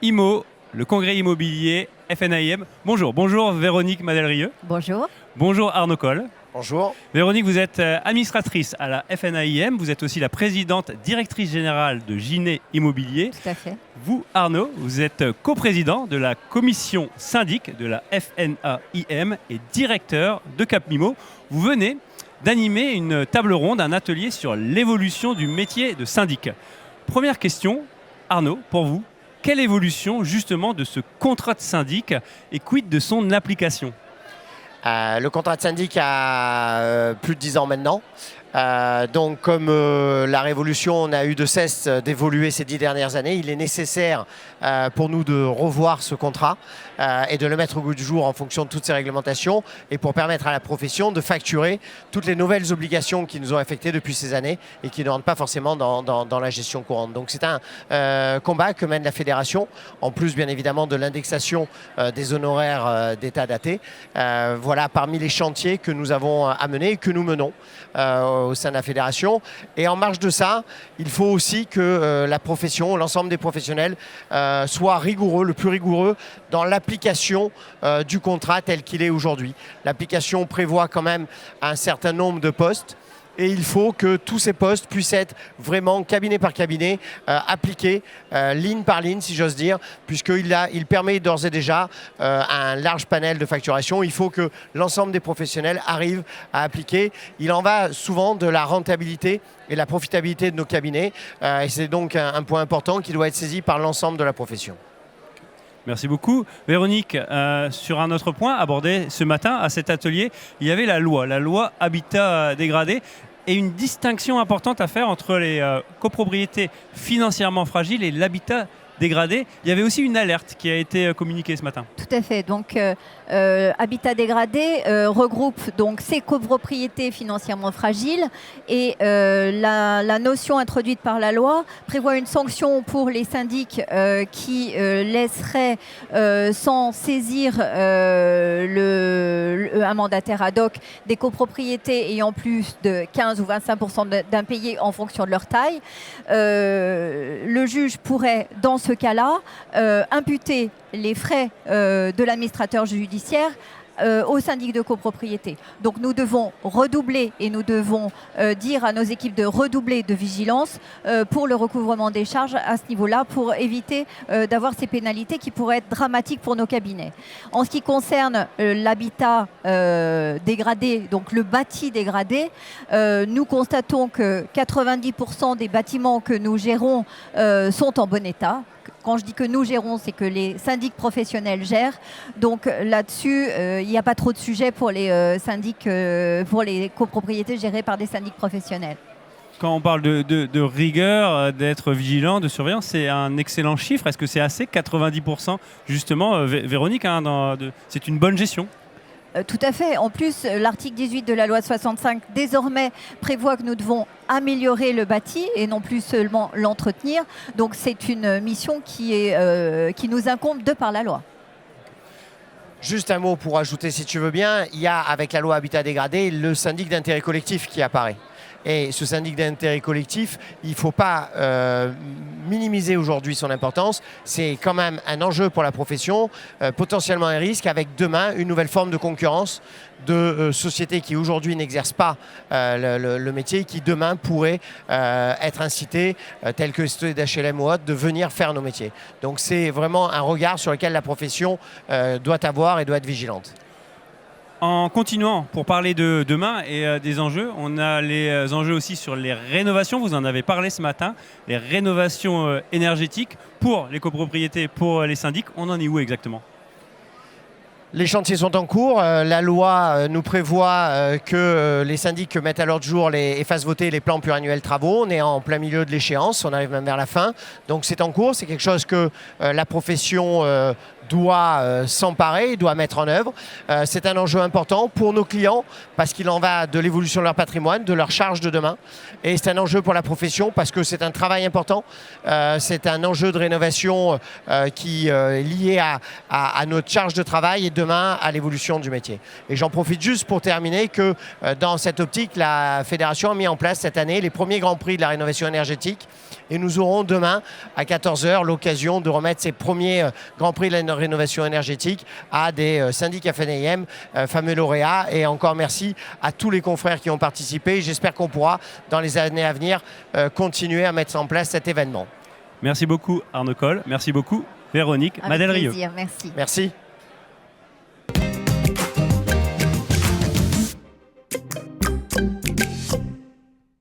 IMO, le congrès immobilier FNAIM. Bonjour Véronique Madelrieux. Bonjour. Bonjour Arnaud Coll. Bonjour. Véronique, vous êtes administratrice à la FNAIM, vous êtes aussi la présidente directrice générale de Ginet Immobilier. Tout à fait. Vous, Arnaud, vous êtes coprésident de la commission syndic de la FNAIM et directeur de Capmimo. Vous venez d'animer une table ronde, un atelier sur l'évolution du métier de syndic. Première question, Arnaud, pour vous, quelle évolution justement de ce contrat de syndic et quid de son application ? Le contrat de syndic a plus de 10 ans maintenant. Donc comme la révolution n'a eu de cesse d'évoluer ces 10 dernières années, il est nécessaire pour nous de revoir ce contrat et de le mettre au goût du jour en fonction de toutes ces réglementations et pour permettre à la profession de facturer toutes les nouvelles obligations qui nous ont affectées depuis ces années et qui ne rentrent pas forcément dans la gestion courante. Donc c'est un combat que mène la fédération, en plus bien évidemment de l'indexation des honoraires d'état daté. Voilà parmi les chantiers que nous avons à mener et que nous menons au sein de la fédération. Et en marge de ça, il faut aussi que la profession, l'ensemble des professionnels soient rigoureux, le plus rigoureux dans l'application du contrat tel qu'il est aujourd'hui. L'application prévoit quand même un certain nombre de postes. Et il faut que tous ces postes puissent être vraiment cabinet par cabinet, appliqués ligne par ligne, si j'ose dire, puisqu'il permet d'ores et déjà un large panel de facturation. Il faut que l'ensemble des professionnels arrivent à appliquer. Il en va souvent de la rentabilité et la profitabilité de nos cabinets. Et c'est donc un point important qui doit être saisi par l'ensemble de la profession. Merci beaucoup. Véronique, sur un autre point abordé ce matin à cet atelier, il y avait la loi Habitat dégradé et une distinction importante à faire entre les copropriétés financièrement fragiles et l'habitat dégradé. Il y avait aussi une alerte qui a été communiquée ce matin. Tout à fait. Donc, Habitat dégradé regroupe donc ces copropriétés financièrement fragiles et la notion introduite par la loi prévoit une sanction pour les syndics qui laisseraient sans saisir un mandataire ad hoc des copropriétés ayant plus de 15 ou 25% d'impayés en fonction de leur taille. Le juge pourrait, dans ce cas-là, imputer les frais de l'administrateur judiciaire au syndic de copropriété. Donc nous devons redoubler et nous devons dire à nos équipes de redoubler de vigilance pour le recouvrement des charges à ce niveau-là pour éviter d'avoir ces pénalités qui pourraient être dramatiques pour nos cabinets. En ce qui concerne l'habitat dégradé, donc le bâti dégradé, nous constatons que 90% des bâtiments que nous gérons sont en bon état. Quand je dis que nous gérons, c'est que les syndics professionnels gèrent. Donc là-dessus, il n'y a pas trop de sujets pour les syndics, pour les copropriétés gérées par des syndics professionnels. Quand on parle de rigueur, d'être vigilant, de surveillance, c'est un excellent chiffre. Est-ce que c'est assez, 90% justement, Véronique, c'est une bonne gestion? Tout à fait. En plus, l'article 18 de la loi de 65 désormais prévoit que nous devons améliorer le bâti et non plus seulement l'entretenir. Donc c'est une mission qui nous incombe de par la loi. Juste un mot pour ajouter, si tu veux bien, il y a avec la loi Habitat dégradé le syndic d'intérêt collectif qui apparaît. Et ce syndic d'intérêt collectif, il ne faut pas minimiser aujourd'hui son importance. C'est quand même un enjeu pour la profession, potentiellement un risque avec demain une nouvelle forme de concurrence de sociétés qui aujourd'hui n'exercent pas le métier, qui demain pourraient être incitées, telles que les d'HLM ou autres, de venir faire nos métiers. Donc c'est vraiment un regard sur lequel la profession doit avoir et doit être vigilante. En continuant, pour parler de demain et des enjeux, on a les enjeux aussi sur les rénovations. Vous en avez parlé ce matin, les rénovations énergétiques pour les copropriétés, pour les syndics. On en est où exactement ? Les chantiers sont en cours. La loi nous prévoit que les syndics mettent à l'ordre du jour et fassent voter les plans pluriannuels travaux. On est en plein milieu de l'échéance, on arrive même vers la fin. Donc c'est en cours, c'est quelque chose que la profession doit s'emparer, doit mettre en œuvre. C'est un enjeu important pour nos clients parce qu'il en va de l'évolution de leur patrimoine, de leur charge de demain. Et c'est un enjeu pour la profession parce que c'est un travail important. C'est un enjeu de rénovation qui est lié à notre charge de travail et demain à l'évolution du métier. Et j'en profite juste pour terminer que dans cette optique, la Fédération a mis en place cette année les premiers Grands Prix de la rénovation énergétique. Et nous aurons demain à 14 h l'occasion de remettre ces premiers Grands Prix de la rénovation énergétique à des syndics FNIM, fameux lauréats. Et encore merci à tous les confrères qui ont participé. J'espère qu'on pourra, dans les années à venir, continuer à mettre en place cet événement. Merci beaucoup Arnaud Coll, merci beaucoup Véronique Madel-Rieu. Merci. Merci.